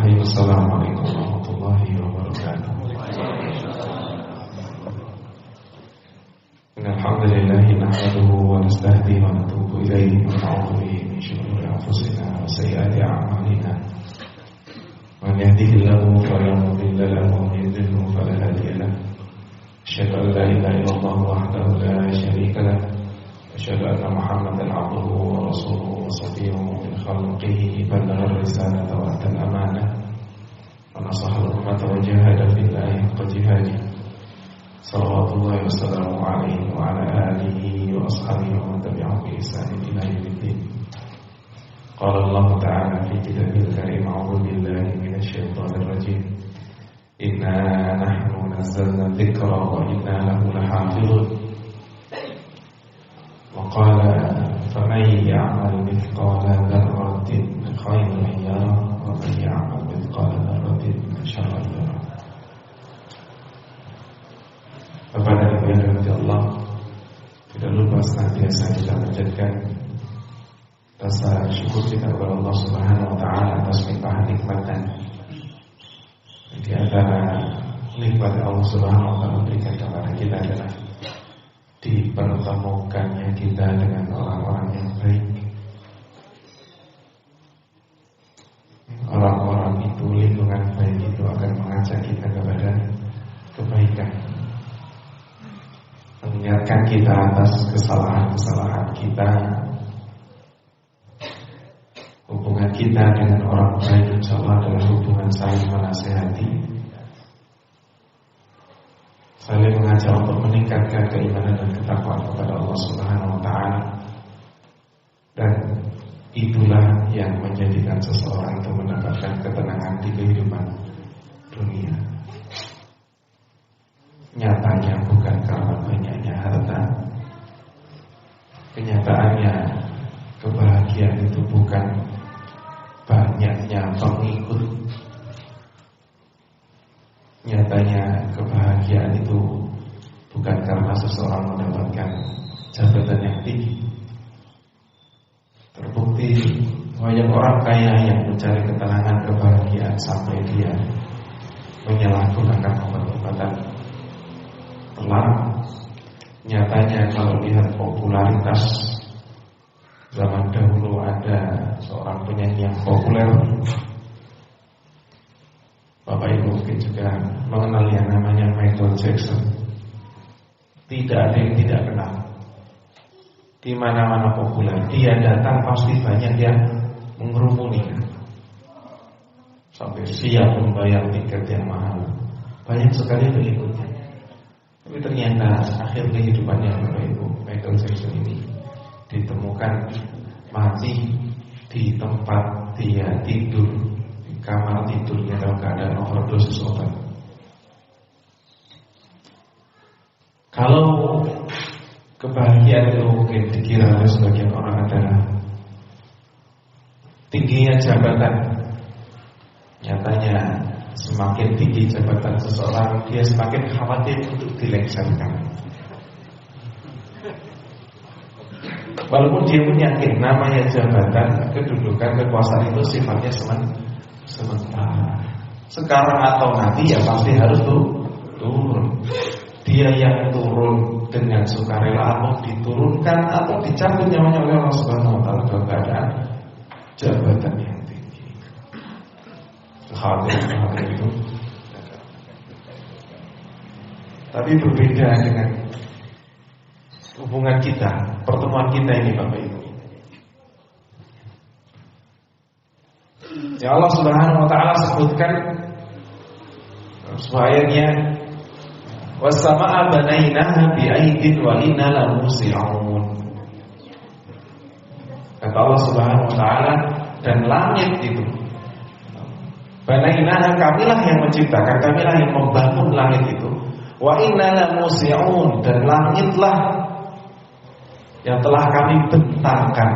Bismillahirrahmanirrahim. Assalamualaikum warahmatullahi wabarakatuh. Alhamdulillah nahmaduhu wa nasta'inu wa natubu ilaihi wa na'udzu bihi min shururi anfusina wa sayyiati a'malina. Man yahdihillahu fala mudilla lahu wa man yudlil fala hadiya lahu. Asyhadu an la ilaha illallah wahdahu la syarika lahu. Asyhadu anna Muhammadan 'abduhu wa rasuluhu wa safiyyuhu min khalqihi balagha ar-risalata wa adda al-amanah wa nasaha al-ummata wa jahada fillahi haqqa jihadihi. Salawatullahi wassalamu alaihi wa ala alihi wa ashabihi wa man tabi'ahum bi ihsanin ila yaumiddin. Qala Allah ta'ala fi kitabil karim, a'udzu billahi minasy syaithanir rajim. Inna nahnu nazzalna dzikra wa inna lahu lahafizun. Wa qala faman ya'mal mithqala dzarratin khairan yarah wa man ya'mal mithqala dzarratin syarran yarah. Bapak dan Ibu yang dirahmati Allah, tidak lupa senantiasa kita menjadikan rasa syukur kita kepada Allah Subhanahu wa taala atas nikmat-nikmatnya. Di antara nikmat yang Allah Subhanahu wa taala berikan kepada kita adalah dipertemukannya kita dengan orang-orang yang baik. Orang-orang itu, lingkungan baik itu akan mengajak kita kepada kebaikan, mengingatkan kita atas kesalahan-kesalahan kita. Hubungan kita dengan orang baik insyaallah adalah hubungan saling menasihati, saling mengajak untuk meningkatkan keimanan dan ketakwaan kepada Allah Subhanahu wa taala. Dan itulah yang menjadikan seseorang itu mendapatkan ketenangan di kehidupan dunia. Nyatanya bukan karena banyaknya harta. Kenyataannya kebahagiaan itu bukan banyaknya pengikut. Nyatanya kebahagiaan itu bukan karena seseorang mendapatkan jabatan yang tinggi. Terbukti banyak orang kaya yang mencari ketenangan kebahagiaan sampai dia menyalahgunakan obat-obatan terlarang. Nyatanya kalau lihat popularitas, zaman dahulu ada seorang penyanyi yang populer, Bapak Ibu mungkin juga mengenal yang namanya Michael Jackson. Tidak ada yang tidak kenal. Di mana-mana populer, dia datang pasti banyak yang mengerumuni, sampai siap membayar tiket yang mahal. Banyak sekali pengikutnya. Tapi ternyata akhir kehidupannya Bapak Ibu, Michael Jackson ini ditemukan mati di tempat dia tidur, di kamar tidurnya dalam keadaan overdosis obat. Kalau kebahagiaan itu mungkin dikira oleh sebagian orang adalah tingginya jabatan, nyatanya semakin tinggi jabatan seseorang, dia semakin khawatir untuk dilengsarkan. Walaupun dia yakin namanya jabatan, kedudukan, kekuasaan itu sifatnya sementara. Sekarang atau nanti ya pasti harus turun. Dia yang turun dengan sukarela atau diturunkan atau dicabut nyawanya oleh Allah Subhanahu wa taala dalam keadaan jabatan yang tinggi. Kekhawatiran itu. Tapi berbeda dengan hubungan kita, pertemuan kita ini Bapak Ibu. Ya Allah Subhanahu wa taala sebutkan ayatnya, was-samaa'a banainaha bi'aidin wa inna lamusi'un. Kata Allah Subhanahu wa taala, dan langit itu banainaha, kamilah yang menciptakan, kamilah yang membangun langit itu. Wa inna lamusi'un, dan langitlah yang telah kami bentangkan.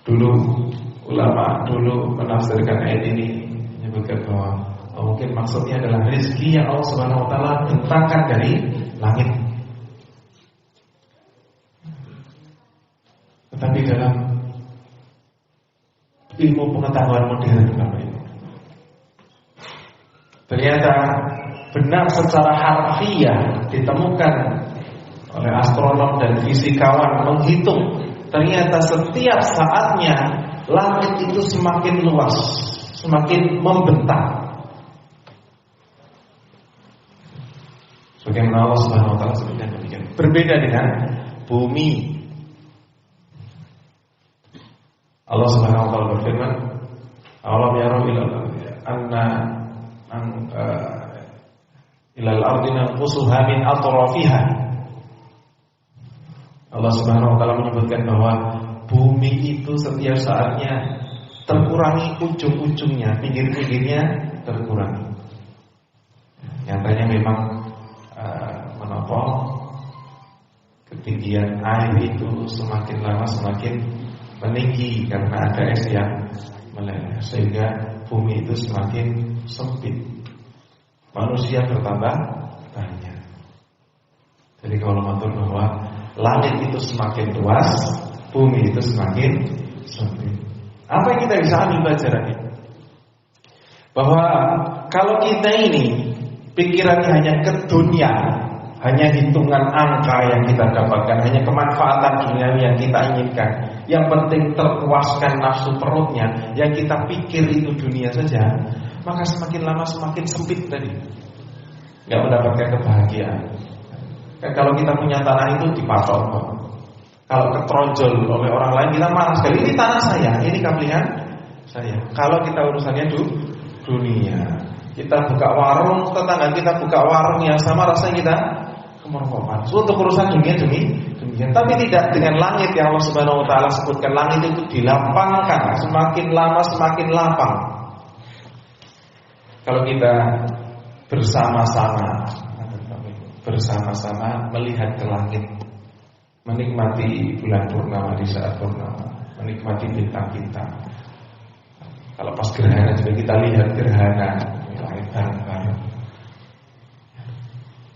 Dulu ulama menafsirkan ayat ini menyebutkan bahwa mungkin maksudnya adalah rezeki yang Allah Subhanahu wa taala bentangkan dari langit. Tetapi dalam ilmu pengetahuan modern, Bapak Ibu. Ternyata benar secara harfiah ditemukan oleh astronom dan fisikawan menghitung, ternyata setiap saatnya langit itu semakin luas, semakin membentang. Sebagaimana Allah Subhanahu wa taala sebutkan demikian. Berbeda dengan bumi. Allah Subhanahu wa taala berfirman, "Awalam yarau ilal ardi nanqusuha min atrafiha." Allah Subhanahu wa taala menyebutkan bahwa bumi itu setiap saatnya terkurangi ujung-ujungnya, pinggir-pinggirnya terkurangi. Nyatanya memang ketinggian air itu semakin lama semakin meninggi karena ada es yang meleleh, sehingga bumi itu semakin sempit. Manusia bertambah banyak. Jadi kalau matur bahwa langit itu semakin luas, bumi itu semakin sempit. Apa yang kita bisa ambil pelajarannya? Bahwa kalau kita ini pikirannya hanya ke dunia, hanya hitungan angka yang kita dapatkan, hanya kemanfaatan duniawi yang kita inginkan, yang penting terpuaskan nafsu perutnya, yang kita pikir itu dunia saja, maka semakin lama semakin sempit tadi, nggak mendapatkan kebahagiaan. Kalau kita punya tanah itu dipatok, kalau keteronjol oleh orang lain kita marah sekali, ini tanah saya, ini kaplihan saya. Kalau kita urusannya dunia, kita buka warung, tetangga kita buka warung yang sama, rasanya kita kemerkopan. Untuk urusan dunia demikian. Tapi tidak dengan langit yang Allah Subhanahu wa taala sebutkan. Langit itu dilapangkan, semakin lama semakin lapang. Kalau kita bersama-sama melihat ke langit, menikmati bulan purnama di saat purnama, menikmati bintang-bintang. Kalau pas gerhana juga kita lihat gerhana langit bareng-bareng.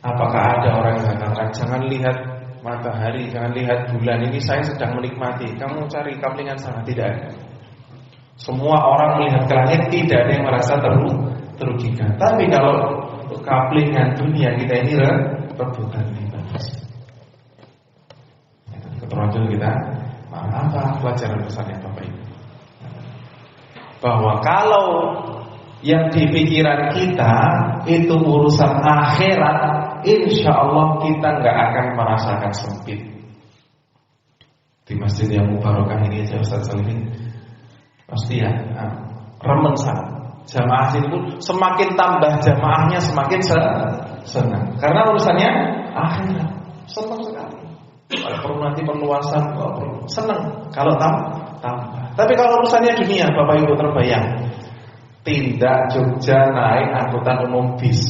Apakah ada orang yang mengatakan jangan lihat matahari, jangan lihat bulan, ini saya sedang menikmati, kamu cari kaplingan sana? Tidak ada. Semua orang melihat ke langit, tidak ada yang merasa terugikan. Tapi kalau untuk kaplingan dunia kita ini rebutan bebas. Keteronjol kita, apa pelajaran besarnya Bapak Ibu? Bahwa kalau yang di pikiran kita itu urusan akhirat, insya Allah kita nggak akan merasakan sempit. Di masjid yang mubarakah ini aja Ustaz Salihin pasti ya remen sangat. Jamaah sini pun semakin tambah jamaahnya semakin senang, karena urusannya akhirat, senang sekali. Kalau perlu nanti perluasan, senang kalau tambah. Tapi kalau urusannya dunia, Bapak Ibu terbayang, tindak Jogja naik angkutan umum bis,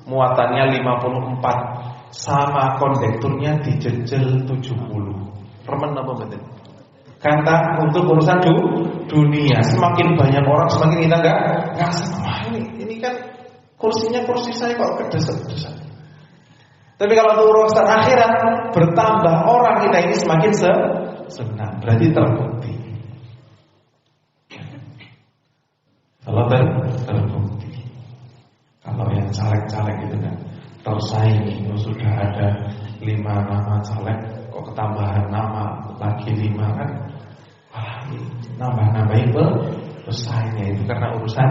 muatannya 54, sama kondekturnya dijejel 70. Remen apa betul? Kata untuk urusan dunia, semakin banyak orang semakin kita nggak senang. Ini kan kursinya kursi saya kok kedesak-desak. Tapi kalau untuk urusan akhirat, bertambah orang kita ini semakin senang, berarti terbukti. Kalau terbukti, kalau yang caleg-caleg itu kan tersaingi, sudah ada 5 nama caleg, kok ketambahan nama lagi 5 kan, wah nambah itu bersaingnya itu karena urusan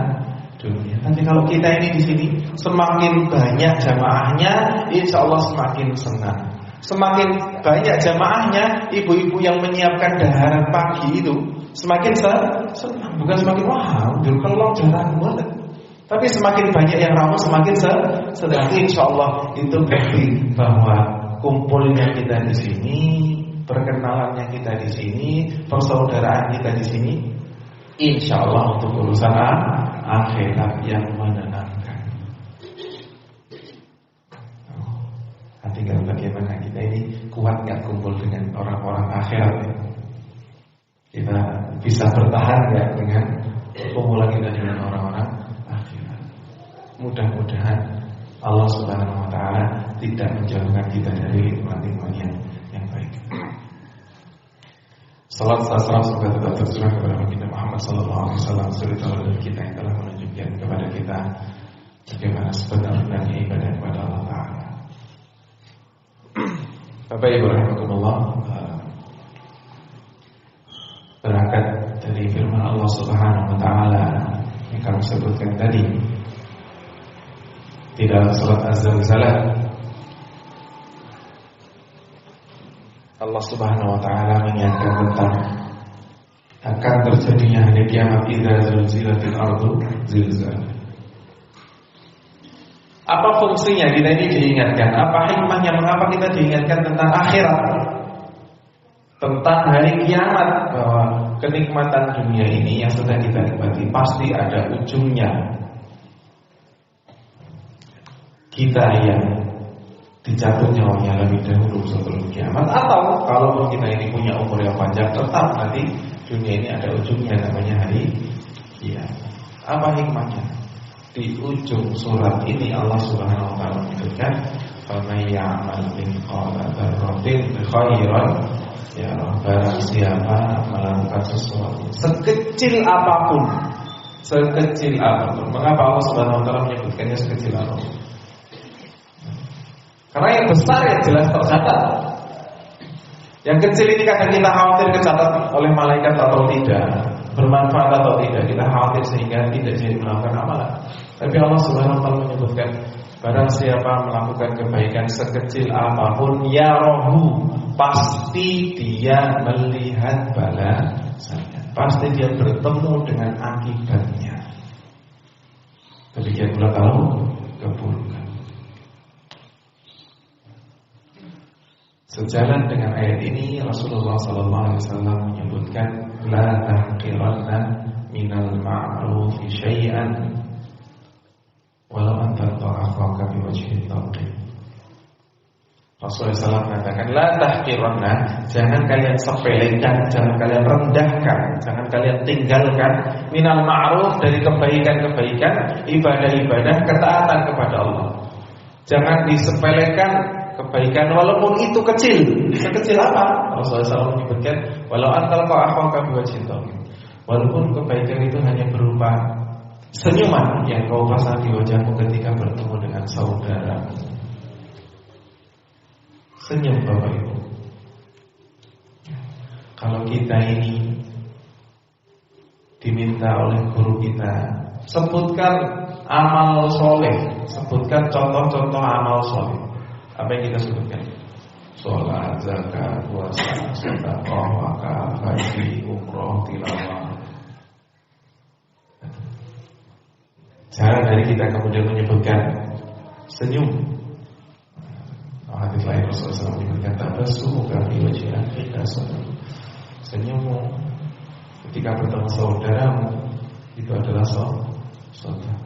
dunia. Nanti kalau kita ini di sini semakin banyak jamaahnya, insya Allah semakin senang. Semakin banyak jamaahnya, ibu-ibu yang menyiapkan daharan pagi itu semakin senang, bukan semakin wah, kalau jarang banget. Tapi semakin banyak yang ramai semakin senang. Insya Allah itu bukti bahwa kumpulnya kita di sini, perkenalannya kita di sini, persaudaraan kita di sini, insya Allah untuk urusan akhirat yang menenangkan. Tinggal bagaimana kita ini kuat nggak kumpul dengan orang-orang akhirat ya? Kita bisa bertahan nggak dengan kumpulan kita dengan orang-orang akhirat? Mudah-mudahan Allah Subhanahu Wa Taala tidak menjauhkan kita dari nikmat-nikmat yang baik. Salat semoga tetap tercurah kepada baginda Muhammad sallallahu alaihi wasallam, suri tauladan kita yang telah menunjukkan kepada kita bagaimana sebenarnya ibadah kepada Allah Ta'ala. Bapak Ibu rahimakumullah, berangkat dari firman Allah Subhanahu wa taala yang kami sebutkan tadi di dalam surat Az-Zalzalah, Allah Subhanahu wa taala mengingatkan tentang akan terjadinya hari kiamat idza zulzilatil ardu zilzalaha. Apa fungsinya kita ini diingatkan? Apa hikmahnya? Mengapa kita diingatkan tentang akhirat? Tentang hari kiamat, bahwa kenikmatan dunia ini yang sedang kita nikmati pasti ada ujungnya. Kita yang dicabut nyawanya lebih dahulu sebelum kiamat, atau kalau kita ini punya umur yang panjang, tetap nanti dunia ini ada ujungnya, namanya hari kiamat. Apa hikmahnya? Di ujung surat ini Allah Subhanahu wa taala menyebutkan, "Faman ya'mal mithqala dzarratin khairan yarah." Barang siapa melakukan sesuatu sekecil apapun, mengapa Allah Subhanahu wa taala menyebutkannya sekecil apapun? Karena yang besar yang jelas tercatat. Yang kecil ini kadang kita khawatir kecatat oleh malaikat atau tidak, bermanfaat atau tidak, kita khawatir sehingga tidak jadi melakukan amalan. Tapi Allah Subhanahu wa taala menyebutkan, barang siapa melakukan kebaikan sekecil apapun, ya rohu, pasti dia melihat balasannya, pasti dia bertemu dengan akibatnya. Demikian pula kalau keburukan. Sejalan dengan ayat ini, Rasulullah SAW menyebutkan, la tahqiranna minal ma'rufi syai'an walau an talqa akhaka biwajhin talqin. Rasulullah SAW mengatakan, la tahqiranna, jangan kalian sepelekan, jangan kalian rendahkan, jangan kalian tinggalkan minal ma'ruf, dari kebaikan-kebaikan, ibadah-ibadah, ketaatan kepada Allah. Jangan disepelekan kebaikan walaupun itu kecil. Sekecil apa? Rasulullah SAW menyebutkan, walau antal kau akhaka biwajhin talqin, walaupun kebaikan itu hanya berupa senyuman yang kau pasang di wajahmu ketika bertemu dengan saudaramu. Senyum, Bapak Ibu. Kalau kita ini diminta oleh guru kita, sebutkan amal soleh, sebutkan contoh-contoh amal soleh, apa yang kita sebutkan? Sholat, zakat, puasa, sedekah, wakaf, haji, umroh, tilawah. Jangan dari kita kemudian menyebutkan senyum. Hadis lain Rasulullah SAW menyebutkan, tabassumu fi wajhi akhika sadaqah. Senyummu ketika bertemu saudaramu itu adalah sedekah.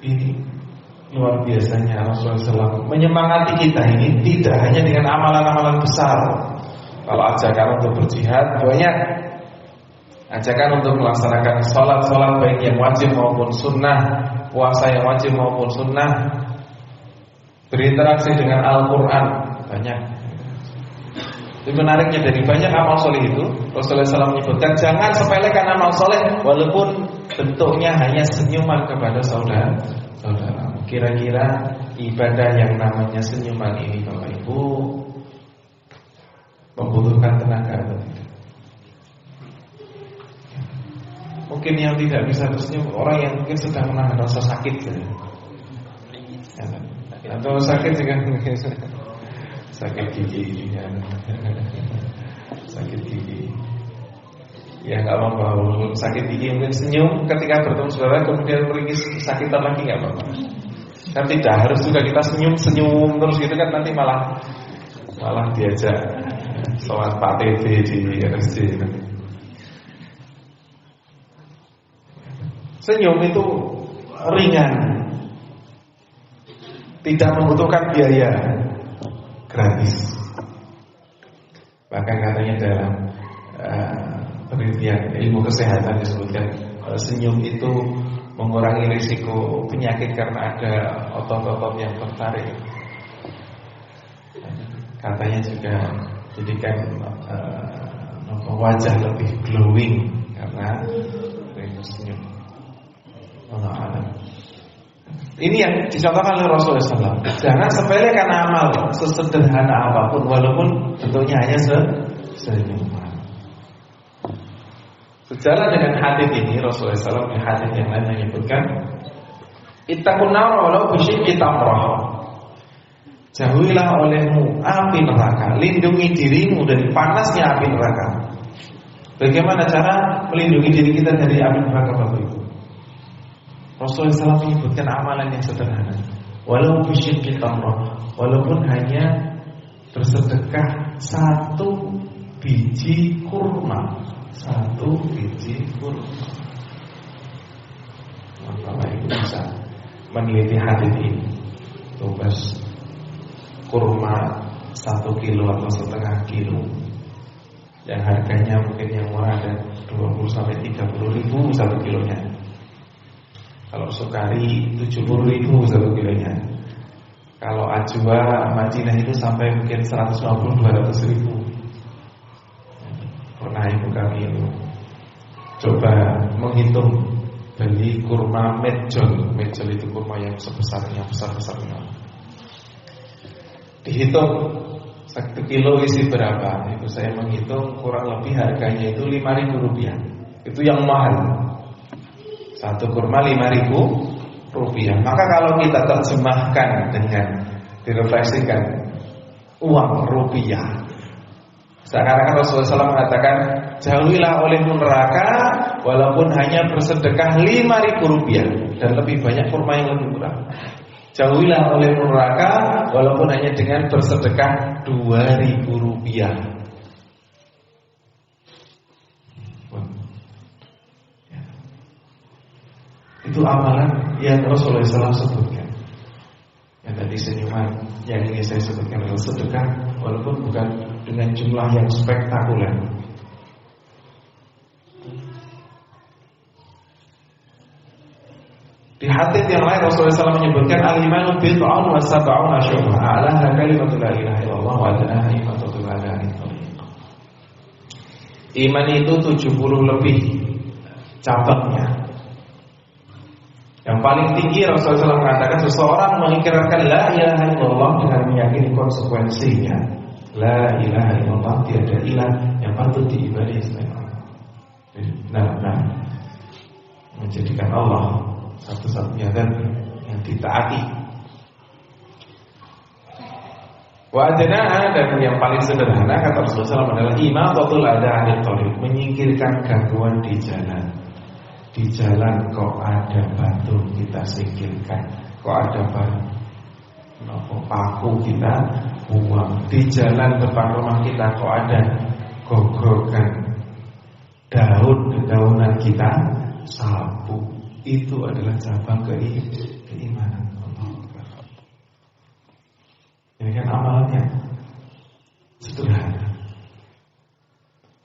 Ini luar biasanya Rasulullah SAW menyemangati kita ini tidak hanya dengan amalan-amalan besar. Kalau ajakan untuk berjihad banyak, ajakan untuk melaksanakan sholat baik yang wajib maupun sunnah, puasa yang wajib maupun sunnah, berinteraksi dengan Al-Quran banyak. Itu menariknya, dari banyak amal soleh itu Rasulullah SAW menyebutkan, jangan sepelekan amal soleh walaupun bentuknya hanya senyuman kepada saudara. Kira-kira ibadah yang namanya senyuman ini, Bapak Ibu, membutuhkan tenaga atau tidak? Mungkin yang tidak bisa tersenyum orang yang mungkin sedang menahan rasa sakit saja. Atau sakit juga mungkin sakit gigi ya. Sakit gigi. Ya nggak apa-apa, sakit gigi mungkin senyum ketika bertemu saudara, kemudian meringis sakitan lagi nggak apa-apa. Kan tidak harus juga kita senyum terus gitu kan, nanti malah diajak sholat Pak TV di RSJ. Senyum itu ringan, tidak membutuhkan biaya, gratis. Bahkan katanya dalam penelitian ilmu kesehatan disebutkan, senyum itu mengurangi risiko penyakit karena ada otot-otot yang tertarik. Katanya juga jadikan wajah lebih glowing karena senyum. Ini yang dicontohkan oleh Rasulullah SAW. Jangan sepelekan amal sesederhana apapun, walaupun bentuknya hanya senyuman. Sejalan dengan hadis ini, Rasulullah SAW di hadis yang lain menyebutkan, ittaqun nar walau bisyikki tamrah. Jauhilah olehmu api neraka, lindungi dirimu dari panasnya api neraka. Bagaimana cara melindungi diri kita dari api neraka, Bapak Ibu? Rasulullah SAW menyebutkan amalan yang sederhana. Walau bisyikki tamrah, walaupun hanya bersedekah 1 biji kurma. 1 biji kurma. Bapak Ibu bisa meneliti hadis ini. Tugas kurma 1 kilo atau setengah kilo, yang harganya mungkin yang murah ada 20-30 ribu 1 kilonya. Kalau sukari 70.000 1 kilonya. Kalau ajwa Madinah itu sampai mungkin 150-200 ribu. Pernah ibu kami itu coba menghitung beli kurma medjol. Medjol itu kurma yang besar-besarnya. Dihitung 1 kilo isi berapa. Itu saya menghitung kurang lebih harganya itu 5.000 rupiah. Itu yang mahal. 1 kurma 5.000 rupiah. Maka kalau kita terjemahkan dengan direfleksikan uang rupiah, seakan-akan Rasulullah SAW mengatakan, jauhilah olehmu neraka walaupun hanya bersedekah 5.000 rupiah, dan lebih banyak kurma yang lebih murah. Jauhilah olehmu neraka walaupun hanya dengan bersedekah 2.000 rupiah. Itu amalan yang Rasulullah SAW sebutkan. Yang tadi senyuman, yang ini saya sebutkan adalah sedekah, walaupun bukan dengan jumlah yang spektakuler. Di hadits yang lain Rasulullah SAW menyebutkan al-imanu bid'un wa sab'una syu'bah, a'laha kalimatu la ilaha illallah wa adnaha imatatu la ilaha illallah. Iman itu 70 lebih cabangnya. Yang paling tinggi Rasulullah SAW mengatakan seseorang mengikirkan la ilaha illallah dengan meyakini konsekuensinya. La ilaha illallah, tiada ilah yang patut diibadahi selain Allah. Benar-benar menjadikan Allah satu-satunya zat yang ditaati. Wa adnaha, dan yang paling sederhana kata Rasulullah SAW adalah imatatul adha 'anil thariq, menyingkirkan gangguan di jalan. Di jalan kok ada batu, kita singkirkan. Kok ada paku, kita buang. Di jalan depan rumah kita kok ada gogrokan dedaunan, kita sapu. Itu adalah cabang keimanan. Ini kan amalannya sederhana,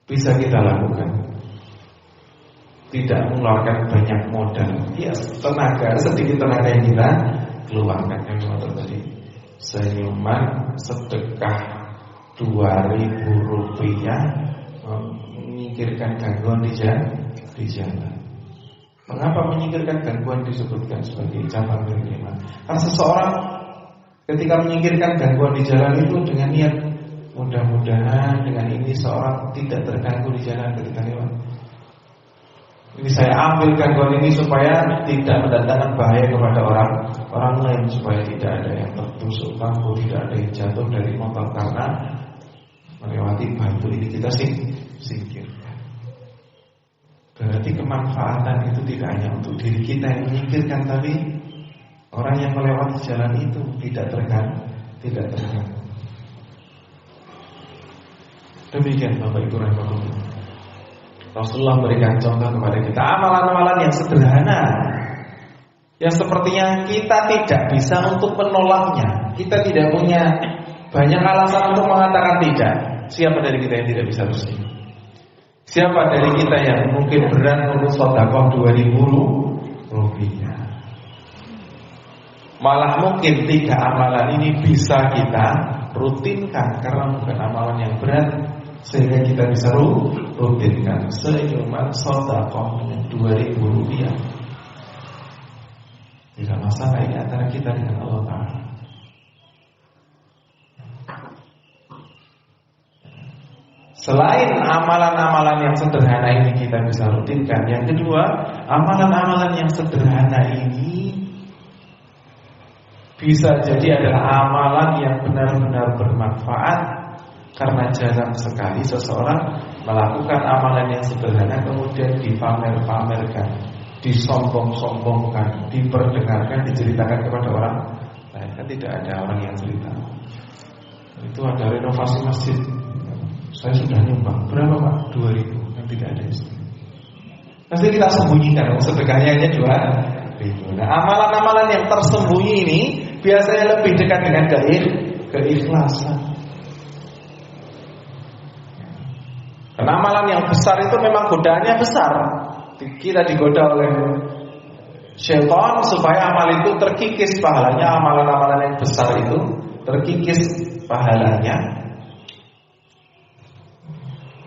bisa kita lakukan. Tidak mengeluarkan banyak modal, ya sedikit tenaga yang kita keluarkan. Yang tadi senyuman sedekah 2.000 rupiah menyingkirkan gangguan di jalan. Mengapa menyingkirkan gangguan disebutkan sebagai cabang dari iman? Karena seseorang ketika menyingkirkan gangguan di jalan itu dengan niat mudah-mudahan dengan ini seorang tidak terganggu di jalan ketika lewat. Ini saya ambil gangguan ini supaya tidak mendatangkan bahaya kepada orang lain, supaya tidak ada yang tertusuk lampu, tidak ada yang jatuh dari motor karena melewati batu ini, kita singkirkan. Berarti kemanfaatan itu tidak hanya untuk diri kita yang menyingkirkan, tapi orang yang melewati jalan itu tidak terganggu. Demikian Bapak Ibu rahimahullah. Rasulullah memberikan contoh kepada kita amalan-amalan yang sederhana, yang sepertinya kita tidak bisa untuk menolaknya. Kita tidak punya banyak alasan untuk mengatakan tidak. Siapa dari kita yang tidak bisa bersih? Siapa dari kita yang mungkin berat untuk sedekah 2.000 rupiah? Malah mungkin 3 amalan ini bisa kita rutinkan karena bukan amalan yang berat, sehingga kita bisa rutinkan. Senyuman sedekah Rp2.000 tidak masalah, ini antara kita dengan Allah Ta'ala. Selain amalan-amalan yang sederhana ini kita bisa rutinkan, yang kedua, amalan-amalan yang sederhana ini bisa jadi adalah amalan yang benar-benar bermanfaat. Karena jarang sekali seseorang melakukan amalan yang sederhana kemudian dipamer-pamerkan, disombong-sombongkan, diperdengarkan, diceritakan kepada orang lain. Kan tidak ada orang yang cerita. Itu ada renovasi masjid, saya sudah nyumbang. Berapa Pak? 2.000. Kan tidak ada itu. Pasti kita sembunyikan, sedekahnya hanya 2.000. Nah, amalan-amalan yang tersembunyi ini biasanya lebih dekat dengan keikhlasan. Karena amalan yang besar itu memang godaannya besar. Kita digoda oleh syaitan supaya amal itu terkikis pahalanya. Amalan-amalan yang besar itu terkikis pahalanya,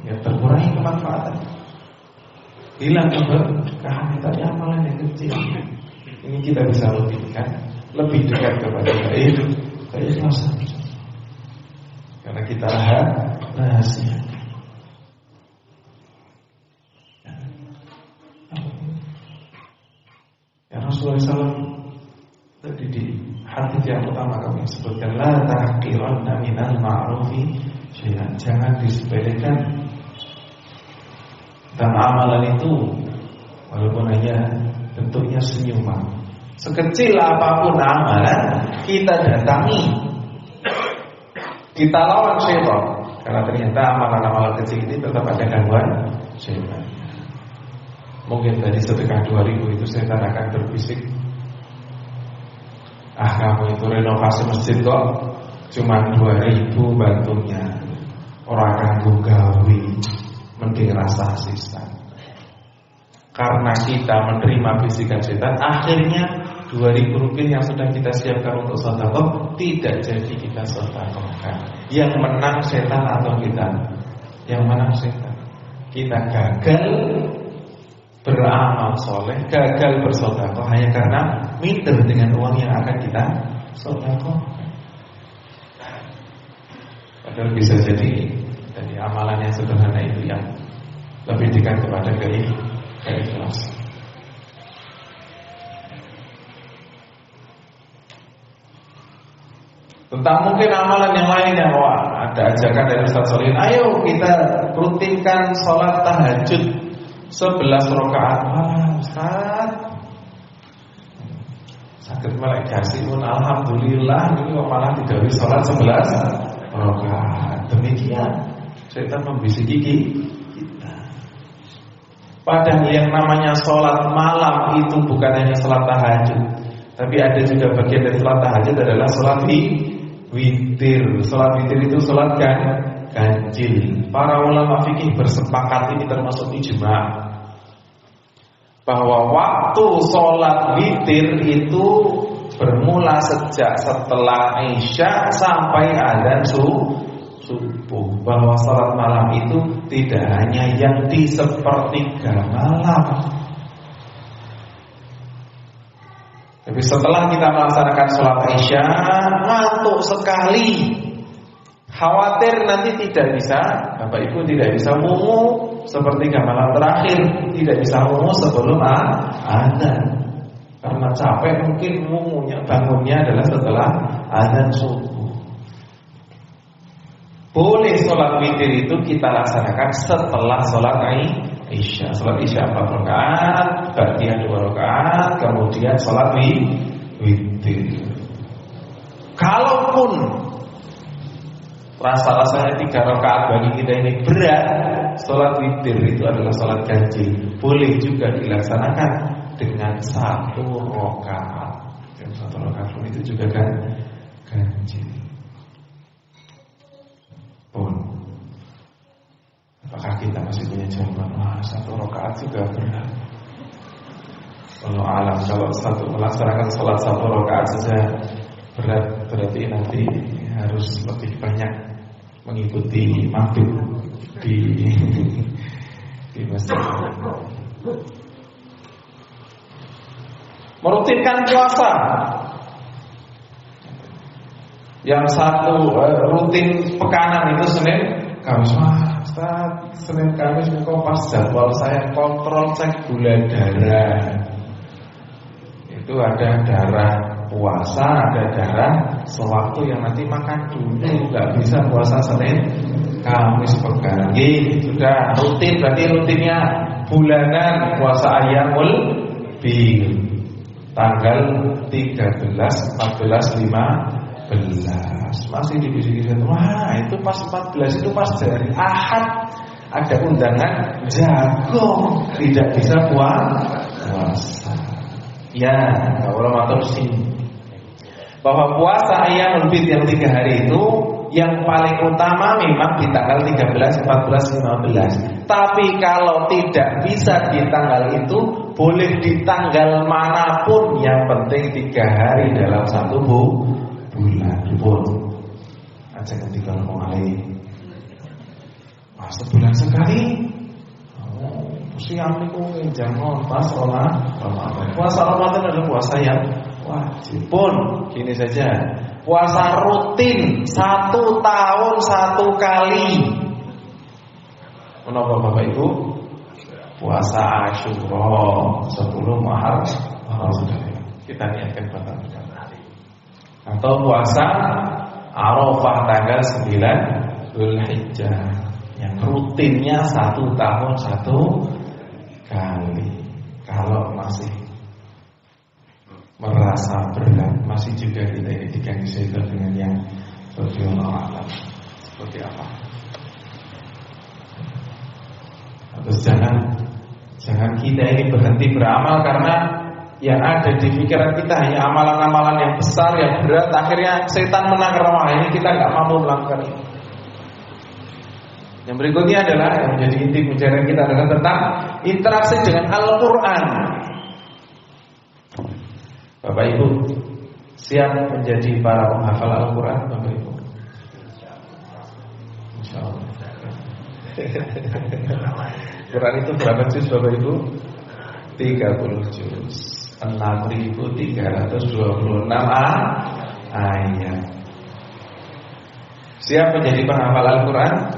ya terkurangi kemanfaatan, hilang keberkahan. Tadi amalan yang kecil ini kita bisa rutinkan, lebih dekat kepada keikhlasan. Karena kita rahasia. Ya Rasulullah SAW tadi di hadis yang pertama kami sebutkan, la tahqiranna minal ma'rufi syai'an, jangan disepelekan dan amalan itu walaupun hanya bentuknya senyuman. Sekecil apapun amalan kita datangi, kita lawan syaitan, karena ternyata amalan-amalan kecil ini tetap ada gangguan syaitan. Mungkin tadi sedekah 2.000 itu setan akan berbisik, kamu itu renovasi masjid kok cuma 2.000 bantunya, orang ganggu gawe, mending rasa asistan. Karena kita menerima bisikan setan, akhirnya 2.000 rupiah yang sudah kita siapkan untuk sedekah tidak jadi kita sedekahkan. Yang menang setan atau kita? Yang menang setan. Kita gagal beramal soleh, gagal bersedekah hanya karena minder dengan uang yang akan kita sedekah. Padahal bisa jadi dari amalan yang sederhana itu yang lebih dekat kepada keikhlasan. Tentang mungkin amalan yang lainnya, ada ajakan dari Ustaz Solihin, ayo kita rutinkan sholat tahajud 11 rakaat. Ustaz, sakit melek kasihun, alhamdulillah ini kok malah didawai sholat 11 rakaat. Demikian setan membisiki kita. Padahal yang namanya sholat malam itu bukan hanya sholat tahajud, tapi ada juga bagian dari sholat tahajud adalah sholat witir. Sholat witir itu sholat ganjil. Para ulama fikih bersepakat, ini termasuk ijma', bahwa waktu sholat witir itu bermula sejak setelah Isya sampai adzan subuh. Bahwa sholat malam itu tidak hanya yang di sepertiga malam, tapi setelah kita melaksanakan sholat Isya, ngantuk sekali, khawatir nanti tidak bisa, Bapak Ibu tidak bisa mungu sepertiga malam terakhir, tidak bisa mungu sebelum adzan, karena capek mungkin bangunnya adalah setelah adzan subuh. Boleh sholat witir itu kita laksanakan setelah sholat Isya. Sholat Isya 4 rakaat, ba'diyah 2 rakaat, kemudian sholat witir. Kalaupun rasa-rasanya 3 rakaat bagi kita ini berat, sholat witir itu adalah sholat ganjil, boleh juga dilaksanakan dengan 1 rakaat. Dan 1 rakaat pun itu juga ganjil. Pun apakah kita masih punya jawaban? 1 rakaat juga berat. Kalau alam, kalau melaksanakan sholat 1 rakaat saja berat, berarti nanti harus lebih banyak mengikuti maghrib di masjid. Merutinkan puasa. Yang satu rutin pekanan itu Senin Kamis. Ustaz, Senin Kamis kok pas jadwal saya kontrol cek gula darah. Itu ada darah puasa, ada darah sewaktu yang nanti makan dulu, nggak bisa puasa Senin Kamis pekan. Sudah rutin, berarti rutinnya bulanan puasa Ayyamul Bid. Tanggal 13, 14, 15 masih dibisik-bisik. Wah, itu pas 14 itu pas dari Ahad ada undangan jagung, tidak bisa puasa. Ya, kalau matur sini bahwa puasa Ayyamul Bid yang 3 hari itu yang paling utama memang di tanggal 13, 14, 15. Tapi kalau tidak bisa di tanggal itu, boleh di tanggal manapun, yang penting 3 hari dalam satu bulan pun. Aja ketika ngomong alih sebulan sekali. Siang niku jangan pas Ramadan. Puasa Ramadan adalah puasa yang wajib. Pun gini saja, puasa rutin 1 tahun 1 kali. Menapa Bapak Ibu? Puasa Asyura 10 Muharram. Kita niatkan pada hari. Atau puasa Arafah tanggal 9 Dzulhijjah yang rutinnya 1 tahun 1 kali. Kalau masih merasa berat, masih juga kita ini diganggu setan dengan yang lebih alam. Seperti apa? Terus jangan kita ini berhenti beramal karena yang ada di pikiran kita hanya amalan-amalan yang besar, yang berat. Akhirnya setan menang karena ini kita nggak mampu melakukan ini. Yang berikutnya adalah yang menjadi inti pembelajaran kita adalah tentang interaksi dengan Al-Quran. Bapak Ibu siap menjadi para penghafal Al-Quran, Bapak Ibu? Insya Allah. Quran itu berapa juz Bapak Ibu? 30 juz, 6.326 ayat. Siap menjadi penghafal Al-Quran?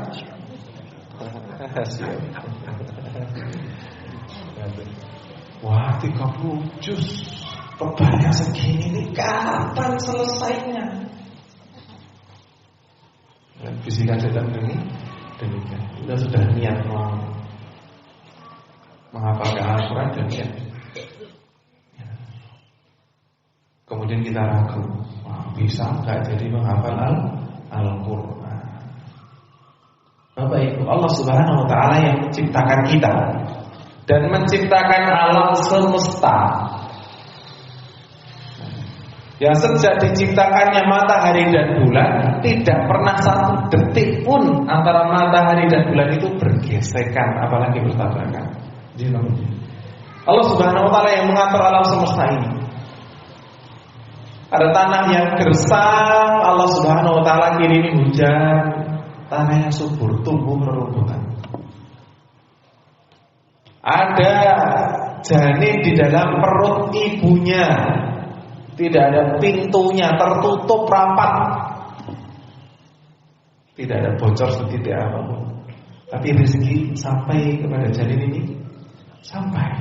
Wah, 30 juz tebalnya segini nih, kapan selesainya? Bisikan setan demikian. Kita sudah niat menghafalkan Al-Quran dan niat. Kemudian kita ragu, wah, bisa nggak jadi menghafal Al-Quran? Bapak Ibu, Allah Subhanahu wa Ta'ala yang menciptakan kita dan menciptakan alam semesta, yang sejak diciptakannya matahari dan bulan tidak pernah satu detik pun antara matahari dan bulan itu bergesekan, apalagi bertabrakan. Allah Subhanahu wa Ta'ala yang mengatur alam semesta ini. Ada tanah yang gersang, Allah Subhanahu wa Ta'ala kirimi hujan. Tanah yang subur, tumbuh rerumputan. Ada janin di dalam perut ibunya, tidak ada pintunya, tertutup rapat, tidak ada bocor setitik apapun. Tapi rezeki sampai kepada janin ini, sampai.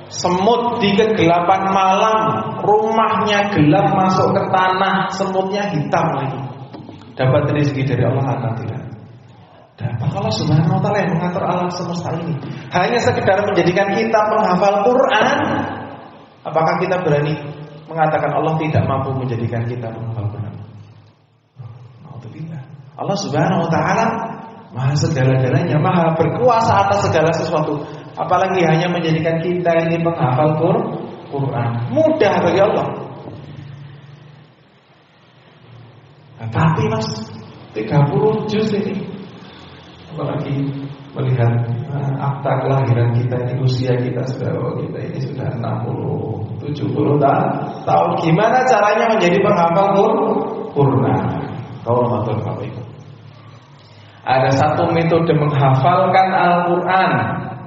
Semut di kegelapan malam, rumahnya gelap masuk ke tanah, semutnya hitam lagi. Dapat rezeki dari Allah atau tidak? Dapat. Allah Subhanahu wa Ta'ala yang mengatur alam semesta ini. Hanya sekedar menjadikan kita penghafal Quran. Apakah kita berani mengatakan Allah tidak mampu menjadikan kita penghafal Quran? Alhamdulillah. Allah Subhanahu wa Ta'ala Maha segala-galanya, Maha berkuasa atas segala sesuatu. Apalagi hanya menjadikan kita ini penghafal Quran. Mudah bagi Allah. Tapi Mas, 30 juz ini, apalagi melihat akta kelahiran kita ini, usia kita sudah, kita ini sudah 67 70 tahun. Gimana caranya menjadi penghafal Quran? Kalau matur Bapak Ibu. Ada satu metode menghafalkan Al-Quran.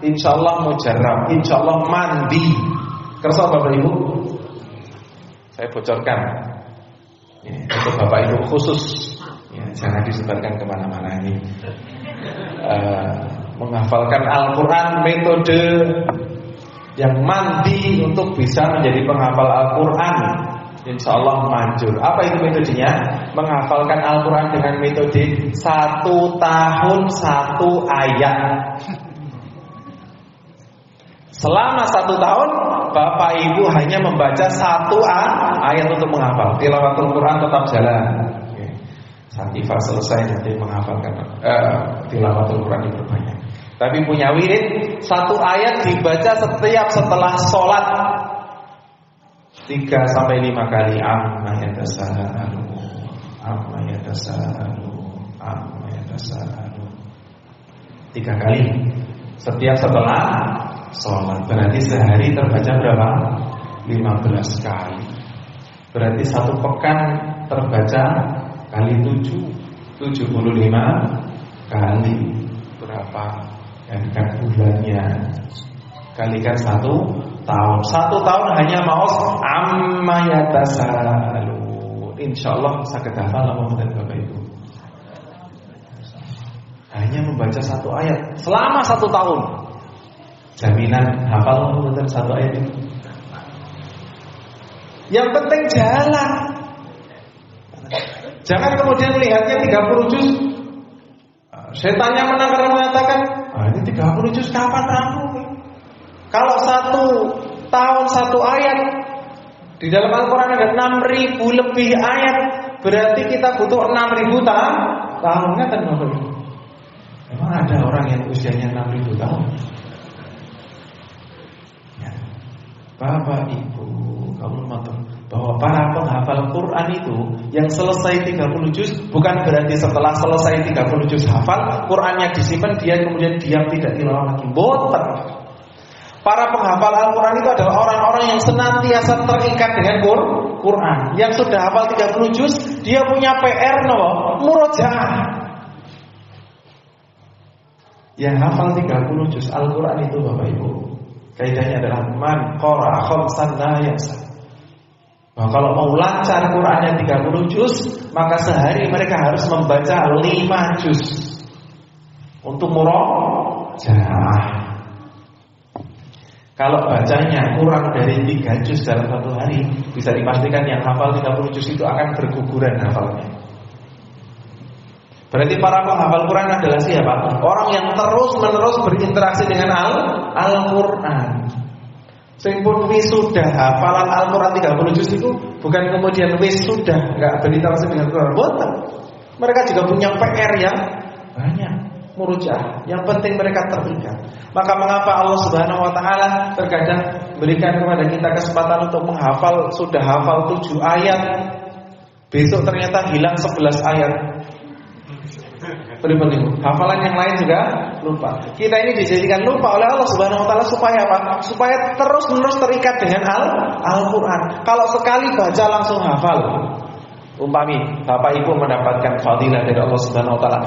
Insyaallah mujarrab, insyaallah mandi. Kersa Bapak Ibu? Saya bocorkan. Ya, untuk Bapak Ibu khusus. Ya, jangan disebarkan kemana-mana ini. Menghafalkan Al-Quran metode yang mandi untuk bisa menjadi penghafal Al-Quran. InsyaAllah manjur. Apa itu metodenya? Menghafalkan Al-Quran dengan metode 1 tahun 1 ayat. Selama 1 tahun Bapak Ibu hanya membaca 1 ayat untuk menghafal. Tilawatul Quran tetap jalan. Satifah selesai nanti menghafalkan tilawatul Quran diperbanyak. Tapi punya wirid 1 ayat dibaca setiap setelah sholat 3-5 kali. Amma yatasaalu, amma yatasaalu, amma yatasaalu. 3 kali setiap setelah sholat. Berarti sehari terbaca berapa? 15 kali. Berarti 1 pekan terbaca kali 7, 75 kali. Berapa? Kalikan bulannya, kalikan 1 tahun. 1 tahun hanya maos amma yatasaalu. Insyaallah saged hafal apa mboten Bapak Ibu? Hanya membaca 1 ayat selama 1 tahun. Jaminan hafal apa mboten 1 ayat itu? Yang penting jalan. Jangan kemudian melihatnya 30 juz. Setannya menang karena mengatakan, ini 30 juz kapan rampung? Kalau 1 tahun 1 ayat, di dalam Al-Quran ada 6.000 lebih ayat, berarti kita butuh 6.000 tahun. Kan Bapak Ibu? Memang ada orang yang usianya 6.000 tahun? Ya. Bapak Ibu, kamu matur bahwa para penghafal Quran itu yang selesai 30 juz bukan berarti setelah selesai 30 juz hafal Qurannya disimpan dia kemudian diam tidak tilawah lagi. Boten. Para penghafal Al-Quran itu adalah orang-orang yang senantiasa terikat dengan Quran. Yang sudah hafal 30 juz dia punya PR murojaah. Yang hafal 30 juz Al-Quran itu Bapak Ibu, kaidahnya adalah man qara'a khamsan la ya'sa. Nah, kalau mau lancar Qurannya 30 juz, maka sehari mereka harus membaca 5 juz untuk murojaah. Kalau bacanya kurang dari 3 juz dalam 1 hari, bisa dipastikan yang hafal 30 juz itu akan berguguran hafalnya. Berarti para penghafal Quran adalah siapa? Orang yang terus-menerus berinteraksi dengan Al-Quran. Sehingga wisuda hafalan Al-Quran 30 juz itu bukan kemudian wisuda nggak berinteraksi dengan Al-Quran. Betul. Mereka juga punya PR yang banyak, murojaah. Yang penting mereka terikat. Maka mengapa Allah Subhanahu Wa Taala terkadang berikan kepada kita kesempatan untuk menghafal, sudah hafal 7 ayat, besok ternyata hilang 11 ayat. Hafalan yang lain juga lupa. Kita ini dijadikan lupa oleh Allah Subhanahu Wa Taala supaya apa? Supaya terus-menerus terikat dengan Al-Quran. Kalau sekali baca langsung hafal, umpami Bapak Ibu mendapatkan fadilah dari Allah Subhanahu Wa Taala,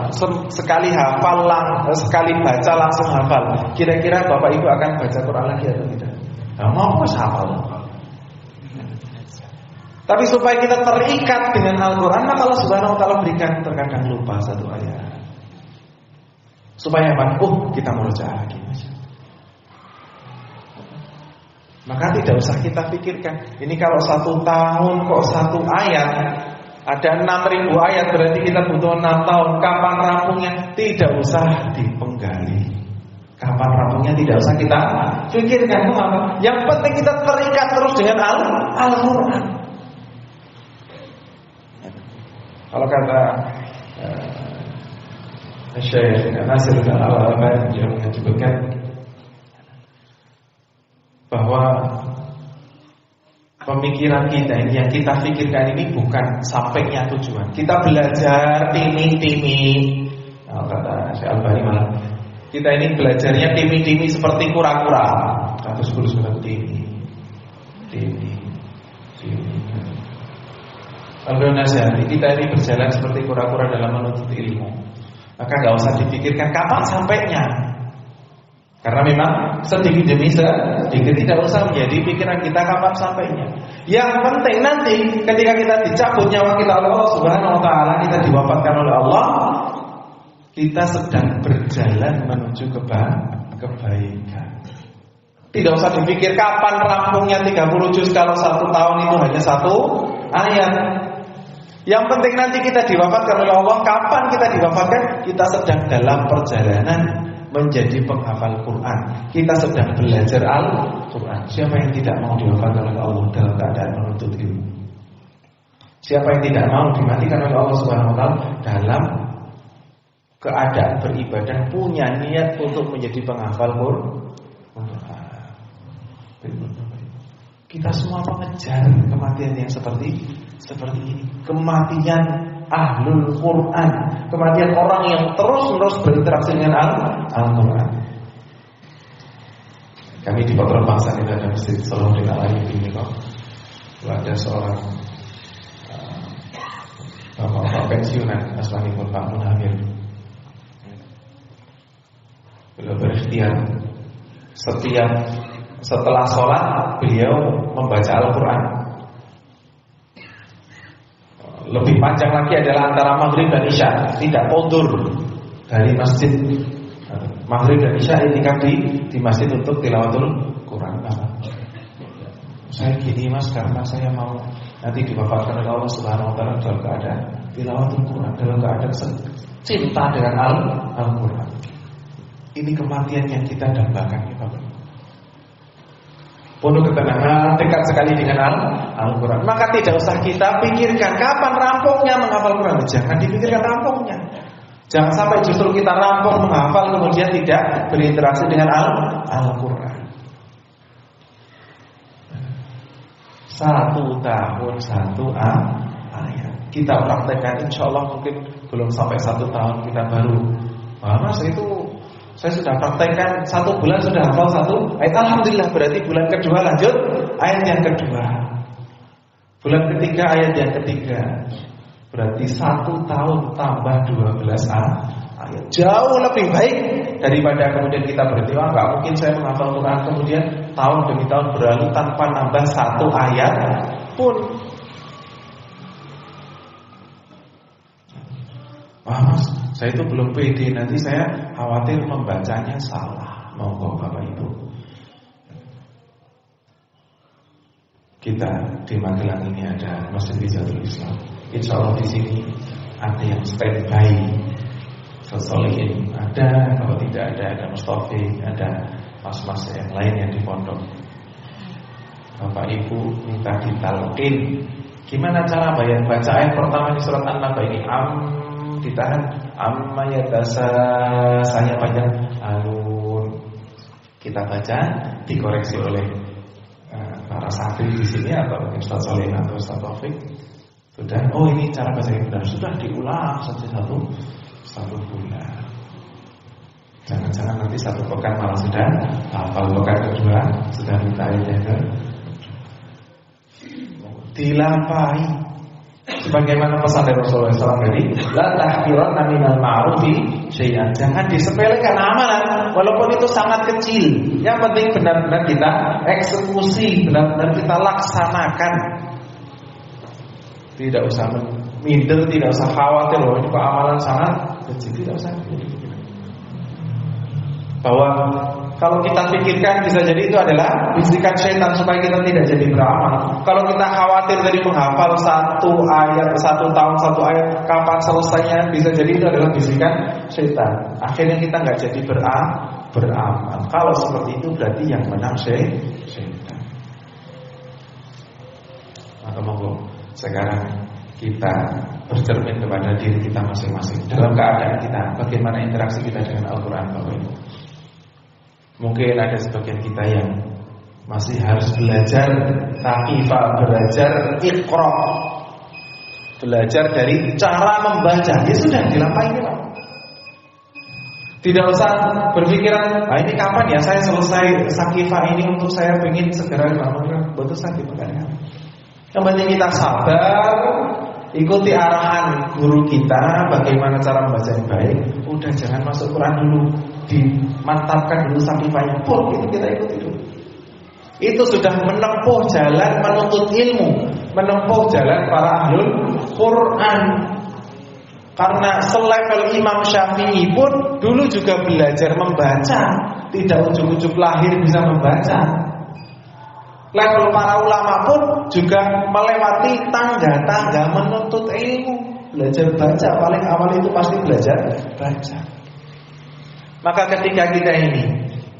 sekali hafal, sekali baca langsung hafal. Kira-kira Bapak Ibu akan baca Quran lagi atau tidak? Mau hafal. Tapi supaya kita terikat dengan Al-Quran, maka Allah Subhanahu Wa Taala berikan terkadang lupa 1 ayat. Supaya apa? Kita murojaah lagi. Maka tidak usah kita pikirkan. Ini kalau 1 tahun kok 1 ayat, ada 6.000 ayat, berarti kita butuh 6 tahun. Kapan rampungnya? Tidak usah dipenggali. Kapan rampungnya tidak usah kita pikirkan. Yang penting kita terikat terus dengan Al-Quran. Kalau kata Syekh Nasir Al-Albani yang menyebutkan bahwa pemikiran kita ini, yang kita pikirkan ini bukan sampainya tujuan. Kita belajar timing-timing. Nah, kata Syekh Al-Albani malah kita ini belajarnya timing-timing seperti kura-kura. Kados kulus timing. Ini. Kalau nasihati kita ini berjalan seperti kura-kura dalam menuntut ilmu, maka nggak usah dipikirkan kapan sampainya. Karena memang sedikit demi sedikit tidak usah menjadi pikiran kita kapan sampainya. Yang penting nanti ketika kita dicabut nyawa kita oleh Allah Subhanahu wa taala, kita diwafatkan oleh Allah, kita sedang berjalan menuju kebaikan. Tidak usah dipikir kapan rampungnya 30 juz kalau 1 tahun itu hanya 1 ayat. Yang penting nanti kita diwafatkan oleh Allah. Kapan kita diwafatkan? Kita sedang dalam perjalanan menjadi penghafal Quran. Kita sedang belajar Al-Quran. Siapa yang tidak mau diwafatkan oleh Allah dalam keadaan menuntut ilmu? Siapa yang tidak mau dimatikan oleh Allah Subhanahu wa taala dalam keadaan beribadah, punya niat untuk menjadi penghafal Quran? Kita semua mengejar kematian yang seperti ini. Kematian ahlul Quran, kematian orang yang terus-menerus berinteraksi dengan Al-Quran. Kami di Pondok Bangsa itu ada masjid Salahuddin Al-Ayyubi ini kok. Ada seorang bapak pensiunan asmanipun Pak Munawir. Beliau berikhtiar setelah sholat beliau membaca Al-Quran. Lebih panjang lagi adalah antara Maghrib dan Isya, tidak mundur dari masjid. Maghrib dan Isya itikaf di masjid untuk tilawatul Quran. Saya gini mas, karena saya mau nanti diwafatkan oleh Allah Subhanahu wa taala dalam keadaan tilawatul Quran, dalam keadaan cinta dengan Al-Quran. Ini kematian yang kita dambakan ya Bapak. Penuh ketenangan, dekat sekali dengan Al-Quran. Maka tidak usah kita pikirkan kapan rampungnya menghafal Quran. Jangan dipikirkan rampungnya. Jangan sampai justru kita rampung menghafal kemudian tidak berinteraksi dengan Al-Quran. 1 tahun 1 ayat. Kita praktekkan, insya Allah mungkin belum sampai 1 tahun kita baru. Mas itu saya sudah praktekkan 1 bulan sudah hafal 1 ayat. Alhamdulillah, berarti bulan kedua lanjut ayat yang kedua. Bulan ketiga ayat yang ketiga. Berarti 1 tahun tambah 12 ayat. Jauh lebih baik daripada kemudian kita berhenti. Enggak mungkin saya menghafal Quran kemudian tahun demi tahun berlalu tanpa nambah 1 ayat pun. Mas, saya itu belum pede, nanti saya khawatir membacanya salah. Monggo Bapak Ibu, kita di Magelang ini ada Masjid Hijatul Islam. Insya Allah di sini ada yang standby Solihin, ada, kalau tidak ada Mustafi, ada mas-mas yang lain yang di pondok. Bapak Ibu minta ditalqin. Gimana cara baca ayat pertama di surat An-Naba ini? Ditahan amma yatasa, saya panjang alun. Kita baca, dikoreksi oleh para santri di sini atau Ustaz Soleh atau Ustaz Taufik. Sudah, oh ini cara baca yang benar. Sudah diulang saja satu bulan. Jangan-jangan nanti 1 pekan malah sudah hafal, pekan kedua sudah minta ayatnya dilampahi. Sebagaimana pesan dari Rasulullah SAW tadi, la tahqiranna minal ma'rufi syai'an. Jangan disepelekan amalan walaupun itu sangat kecil. Yang penting benar-benar kita eksekusi, benar-benar kita laksanakan. Tidak usah minder, tidak usah khawatir loh ini kok amalan sangat kecil. Tidak usah. Bahwa kalau kita pikirkan bisa jadi itu adalah bisikan syaitan supaya kita tidak jadi beramal. Kalau kita khawatir dari menghafal 1 ayat, 1 tahun 1 ayat, kapan selesainya, bisa jadi itu adalah bisikan syaitan. Akhirnya kita nggak jadi beramal. Kalau seperti itu berarti yang menang syaitan. Maka monggo sekarang kita bercermin kepada diri kita masing-masing. Dalam keadaan kita, bagaimana interaksi kita dengan Al-Quran Bapak Ibu. Mungkin ada sebagian kita yang masih harus belajar taqifah, belajar iqra, belajar dari cara membaca. Ya sudah dilampahi Pak. Tidak usah berpikiran, ini kapan ya saya selesai Sakifah ini untuk saya ingin segera bangun. Betul Sakifah. Yang penting kita sabar, ikuti arahan guru kita bagaimana cara membaca yang baik. Udah jangan masuk Quran dulu, dimantapkan dulu Sakifahnya. Itu kita ikuti dulu. Itu sudah menempuh jalan menuntut ilmu, menempuh jalan para ahlul Quran. Karena selevel Imam Syafi'i pun dulu juga belajar membaca, tidak ujuk-ujuk lahir bisa membaca. Level para ulama pun juga melewati tangga-tangga menuntut ilmu, belajar baca. Paling awal itu pasti belajar baca. Maka ketika kita ini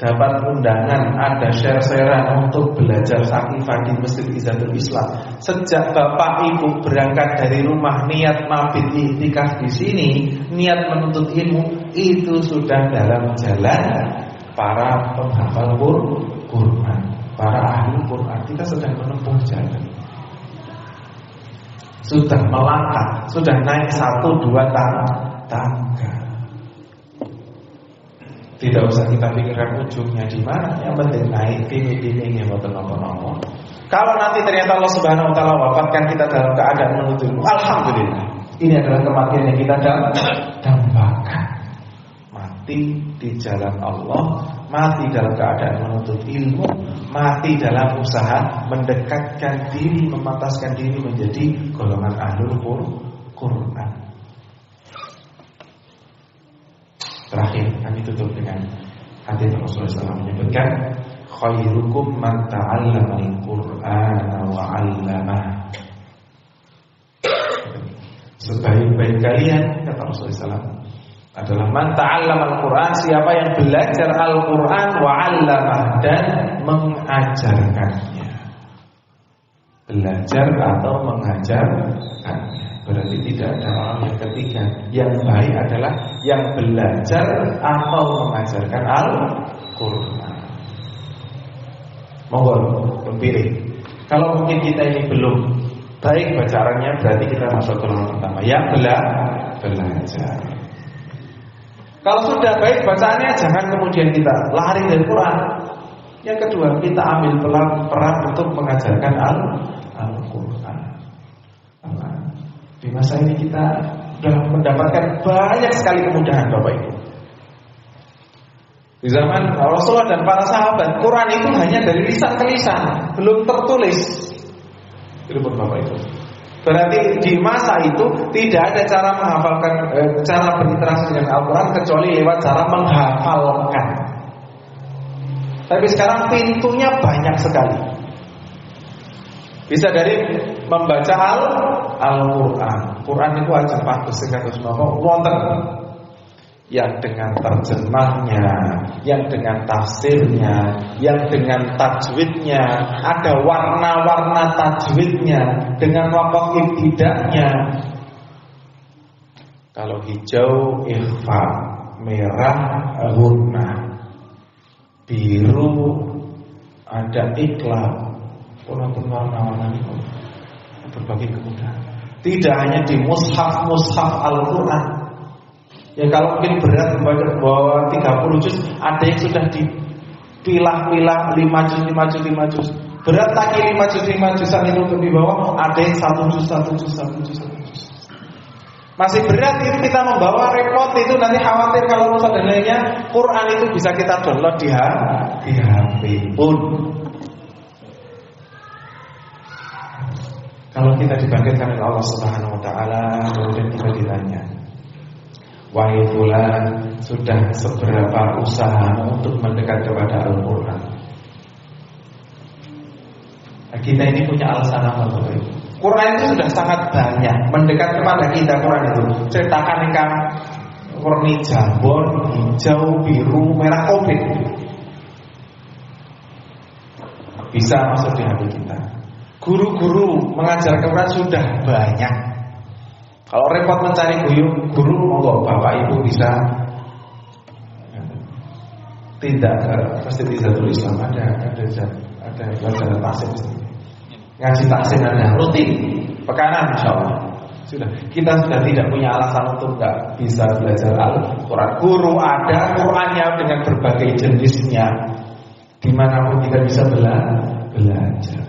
dapat undangan, ada share-sharean untuk belajar Sakifah di Masjid Izzatul Islam. Sejak Bapak Ibu berangkat dari rumah niat mabit iktikaf di sini, niat menuntut ilmu, itu sudah dalam jalan para penghafal Quran, para ahli Quran. Kita sedang menempuh jalan, sudah melangkah, sudah naik 1-2 tangga. Tidak usah kita pikirkan ujungnya di mana, yang penting naik dinding-dindingnya betul nopo-nopo. Kalau nanti ternyata Allah Subhanahu wa taala wafatkan kita dalam keadaan menuntut ilmu, alhamdulillah. Ini adalah kematian yang kita dambakan. Mati di jalan Allah, mati dalam keadaan menuntut ilmu, mati dalam usaha mendekatkan diri, memantaskan diri menjadi golongan ahlul Quran. Terakhir kami tutup dengan hadis Rasulullah SAW menyebutkan, khairukum man ta'allama al-Qur'ana wa 'allamah. Sebaik-baik kalian, kata Rasulullah SAW, adalah man ta'allama al-Qur'an, siapa yang belajar Al-Qur'an wa 'allamah, dan mengajarkannya. Belajar atau mengajarkannya. Berarti tidak ada orang yang ketiga. Yang baik adalah yang belajar atau mengajarkan Al-Quran. Monggo pilih. Kalau mungkin kita ini belum baik bacaannya, berarti kita masuk ke golongan pertama, yang belajar. Kalau sudah baik bacaannya, jangan kemudian kita lari dari Quran. Yang kedua, kita ambil peran untuk mengajarkan Al-Quran. Di masa ini kita sudah mendapatkan banyak sekali kemudahan, Bapak Ibu. Di zaman Rasulullah dan para sahabat, Quran itu hanya dari lisan ke lisan, belum tertulis. Itu pun Bapak Ibu. Berarti di masa itu tidak ada cara menghafalkan, cara berinteraksi dengan Al-Quran kecuali lewat cara menghafalkan. Tapi sekarang pintunya banyak sekali. Bisa dari membaca Al-Quran. Quran itu aja 400 wonten yang dengan terjemahnya, yang dengan tafsirnya, yang dengan tajwidnya, ada warna-warna tajwidnya, dengan wakaf ibtida'nya. Kalau hijau ikhfa, merah gunnah, biru ada iqlab. Walaupun warna-warna itu berbagai kemudahan. Tidak hanya di mushaf Al-Quran. Ya kalau mungkin berat membawa 30 juz, ada yang sudah dipilah-pilah 5 juz. Berat lagi 5 juzan itu untuk dibawa, ada yang 1 juz. Masih berat itu kita membawa, repot itu, nanti khawatir kalau rusak dan lainnya. Quran itu bisa kita download di HP pun. Kalau kita dibangkitkan oleh Allah Subhanahu wa taala, kemudian kita ditanya, wahai fulan, sudah seberapa usaha untuk mendekat kepada Al-Quran? Nah, kita ini punya alasan apa, Bapak? Quran itu sudah sangat banyak mendekat kepada kita. Quran itu cetakan ingkang warni jambon, hijau, biru, merah, komplit, bisa masuk di hati kita. Guru-guru mengajar Quran sudah banyak. Kalau repot mencari guru, monggo Bapak Ibu bisa tidak ke Masjid Izzatul Islam, ada pelajaran tahsin, ngaji tahsin ada rutin, pekanan insyaallah. Kita sudah tidak punya alasan untuk nggak bisa belajar Al-Quran. Guru ada, Qurannya dengan berbagai jenisnya. Dimanapun kita bisa belajar.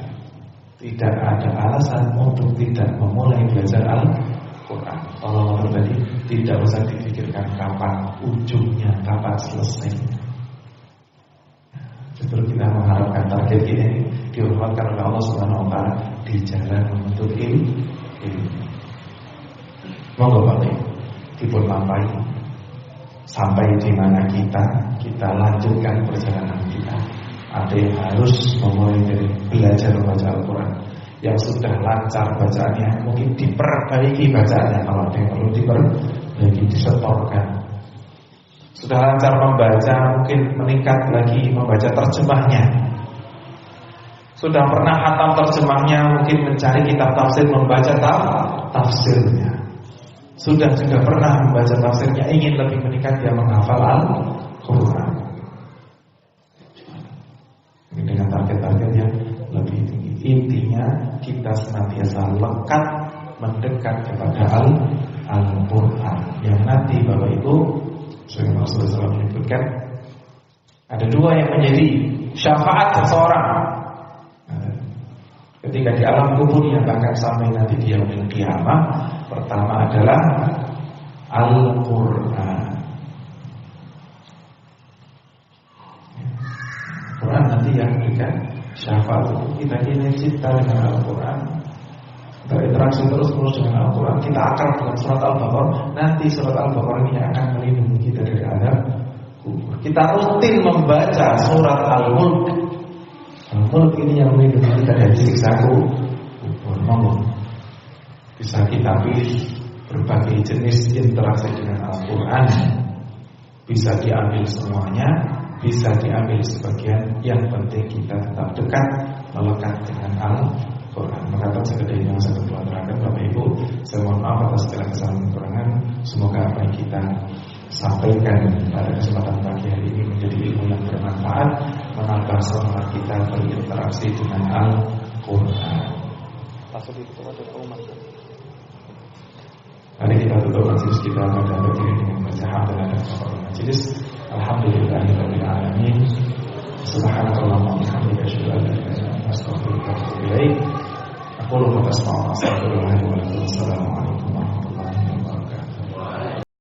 Tidak ada alasan untuk tidak memulai belajar Al-Quran. Allah tadi tidak usah dipikirkan kapan ujungnya, kapan selesainya. Justru kita mengharapkan target ini dihormatkan oleh Allah Subhanahu Wa Taala di jalan menuntut ilmu. Monggo Pak dipun lampahi sampai di mana kita lanjutkan perjalanan kita. Ada yang harus memulai dari belajar membaca Al-Quran. Yang sudah lancar bacaannya mungkin diperbaiki bacaannya. Kalau ada yang perlu diperbaiki, disetorkan. Sudah lancar membaca, mungkin meningkat lagi membaca terjemahnya. Sudah pernah khatam terjemahnya, mungkin mencari kitab tafsir, membaca tafsirnya. Sudah juga pernah membaca tafsirnya, ingin lebih meningkat, dia menghafal Al-Quran dengan target-target yang lebih tinggi. Intinya kita senantiasa lekat mendekat kepada Al-Quran. Yang nanti Bapak Ibu sebagaimana Rasulullah menyebutkan, ada dua yang menjadi syafaat seseorang ketika di alam kuburnya, bahkan sampai nanti di yaumil qiyamah. Pertama adalah Al-Quran. Quran nanti yang memberikan syafaat untuk kita. Ini cinta dengan Al-Quran, berinteraksi terus-menerus dengan Al-Quran, kita akrab dengan surat Al-Baqarah. Nanti surat Al-Baqarah ini akan melindungi kita dari azab kubur. Kita rutin membaca surat Al-Mulk. Al-Mulk ini yang melindungi kita dari siksa kubur. Bisa kita pilih berbagai jenis interaksi dengan Al-Quran. Bisa diambil semuanya, bisa diambil sebagian. Yang penting kita tetap dekat, melekat dengan Al-Quran. Maka sekedar yang saya terangkan Bapak Ibu, saya mohon maaf atas segala kesalahan kekurangan. Semoga apa yang kita sampaikan pada kesempatan pagi hari ini menjadi ilmu yang bermanfaat, menambah semangat kita berinteraksi dengan Al-Quran. Mari kita tutup majelis kita pada berdiri dengan baca hamdalah dan kafarah majelis. Alhamdulillahirabbil alamin. Subhanakallahumma wa bihamdika asyhadu an la ilaha illa anta astaghfiruka wa atubu ilaik. Aku lupa tasma'u. Assalamualaikum warahmatullahi wabarakatuh.